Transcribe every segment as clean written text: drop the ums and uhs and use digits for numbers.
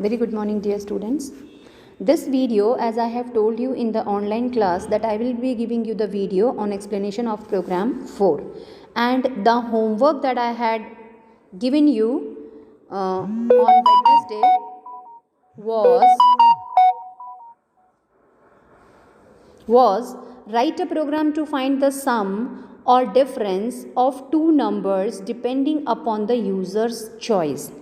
Very good morning, dear students. This video, as I have told you in the online class, that I will be giving you the video on explanation of program 4, and the homework that I had given you on Wednesday was write a program to find the sum or difference of two numbers depending upon the user's choice.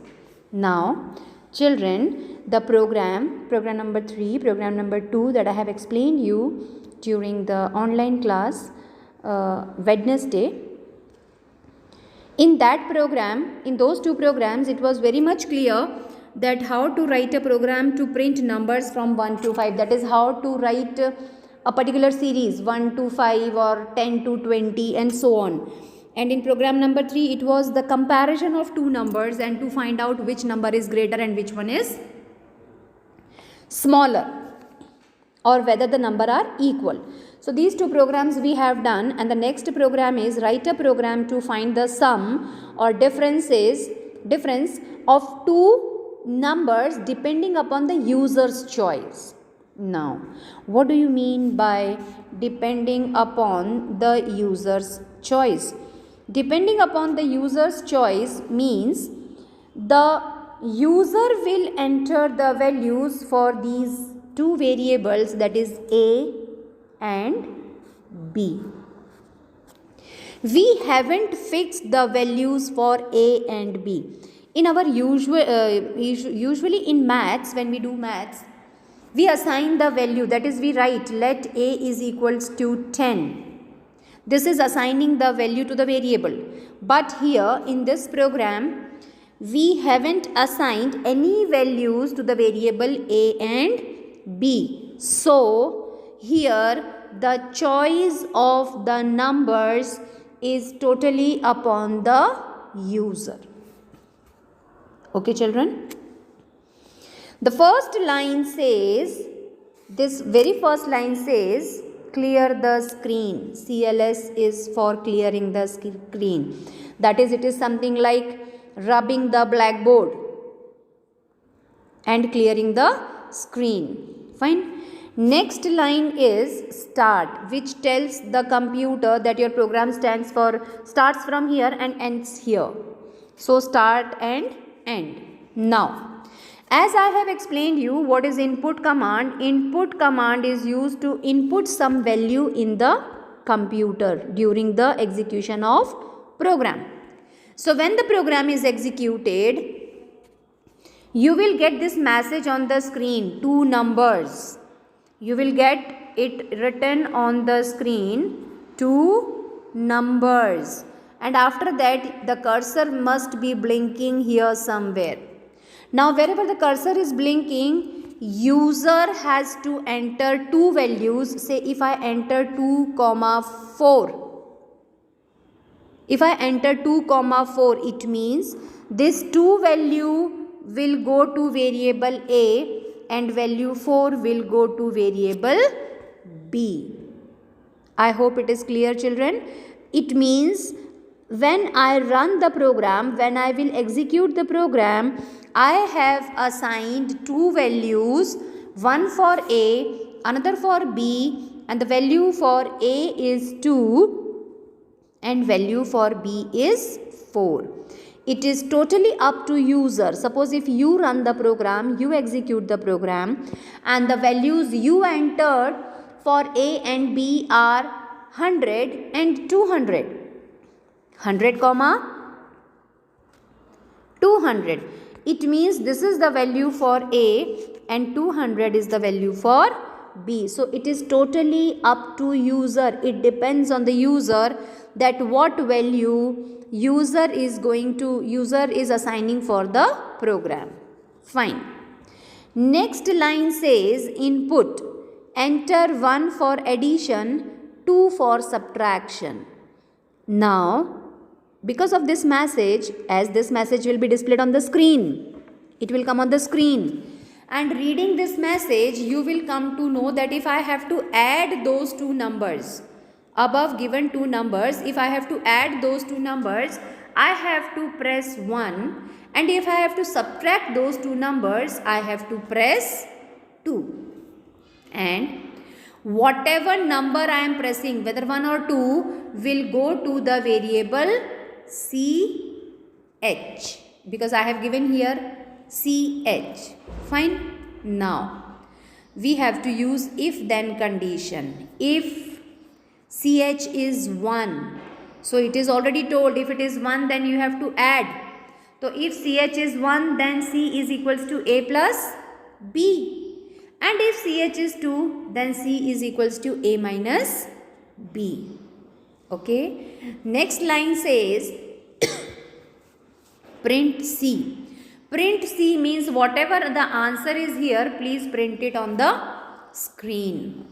Now, children, the program number 3, program number 2 that I have explained you during the online class Wednesday. In that program, in those two programs, it was very much clear that how to write a program to print numbers from 1 to 5. That is how to write a particular series 1 to 5 or 10 to 20 and so on. And in program number 3, it was the comparison of two numbers and to find out which number is greater and which one is smaller, or whether the number are equal. So these two programs we have done, and the next program is write a program to find the sum or difference of two numbers depending upon the user's choice. Now, what do you mean by depending upon the user's choice? Depending upon the user's choice means the user will enter the values for these two variables, that is A and B. We haven't fixed the values for A and B. In our usually in maths, when we do maths, we assign the value, that is we write let A is equals to 10. This is assigning the value to the variable. But here in this program, we haven't assigned any values to the variable A and B. So here the choice of the numbers is totally upon the user. Okay, children? The first line says, this very first line says, clear the screen. CLS is for clearing the screen. That is, it is something like rubbing the blackboard and clearing the screen. Fine. Next line is start, which tells the computer that your program starts from here and ends here. So start and end. Now, as I have explained you what is input command. Input command is used to input some value in the computer during the execution of program. So when the program is executed, you will get this message on the screen, two numbers. You will get it written on the screen, two numbers. And after that, the cursor must be blinking here somewhere. Now, wherever the cursor is blinking, user has to enter two values. Say if I enter 2, 4. If I enter 2, 4, it means this 2 value will go to variable A and value 4 will go to variable B. I hope it is clear, children. It means when I run the program, when I will execute the program, I have assigned two values, one for A, another for B, and the value for A is 2 and value for B is 4. It is totally up to user. Suppose if you run the program, you execute the program, and the values you entered for A and B are 100 and 200. 100, 200. It means this is the value for A and 200 is the value for B. So it is totally up to user. It depends on the user that what value user is assigning for the program. Fine. Next line says input. Enter 1 for addition, 2 for subtraction. Now, because of this message, as this message will be displayed on the screen, it will come on the screen. And reading this message, you will come to know that if I have to add those two numbers, above given two numbers, if I have to add those two numbers, I have to press 1, and if I have to subtract those two numbers, I have to press 2. And whatever number I am pressing, whether 1 or 2, will go to the variable CH, because I have given here CH. Fine. Now we have to use if then condition. If CH is 1, so it is already told, if it is 1 then you have to add. So if CH is 1, then C is equals to A plus B. And if CH is 2, then C is equals to A minus B. Okay. Next line says print C. Print C means whatever the answer is here, please print it on the screen.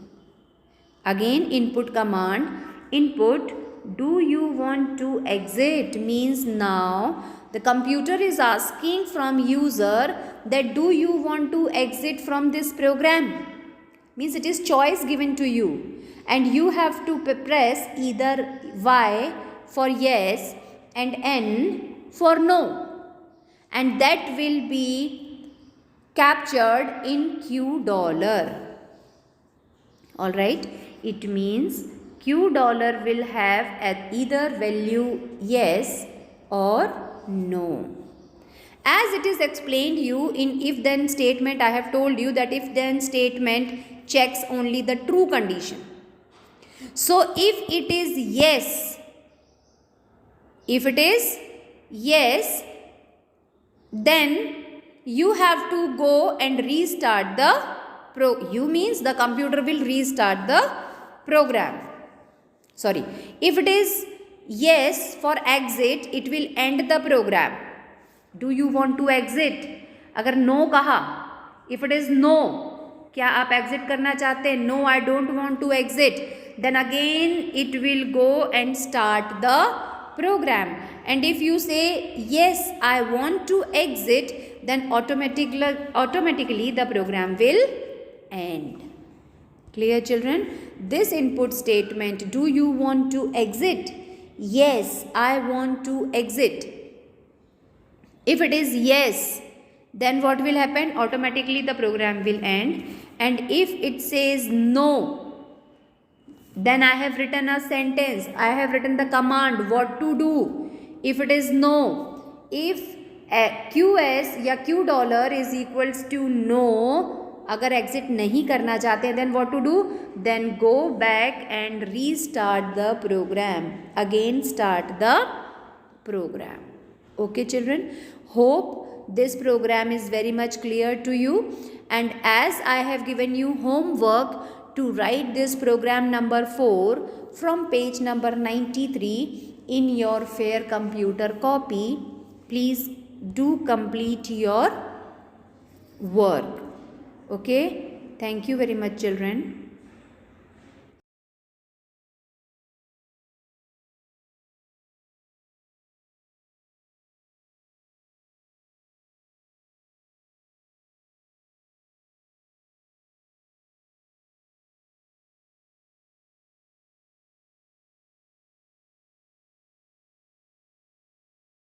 Again, input command. Input, do you want to exit, means now the computer is asking from user that do you want to exit from this program. Means it is choice given to you, and you have to press either Y for yes and N for no. And that will be captured in Q dollar. Alright, it means Q dollar will have at either value yes or no. As it is explained you in if then statement, I have told you that if then statement checks only the true condition. So if it is yes, then you have to go and restart the means the computer will restart the program. Sorry, if it is yes for exit, it will end the program. Do you want to exit? अगर no कहा, if it is no, क्या आप exit करना चाहते हैं? No, I don't want to exit. Then again it will go and start the program. And if you say yes, I want to exit, then automatically the program will end. Clear, children? This input statement, do you want to exit? Yes, I want to exit. If it is yes, then what will happen? Automatically the program will end. And if it says no, then I have written a sentence. I have written the command what to do. If it is no, if QS या Q dollar is equals to no, अगर exit नहीं करना चाहते then what to do? Then go back and restart the program. Again start the program. Okay, children? Hope this program is very much clear to you. And as I have given you homework to write this program number 4 from page number 93 in your fair computer copy, please do complete your work. Okay, thank you very much, children.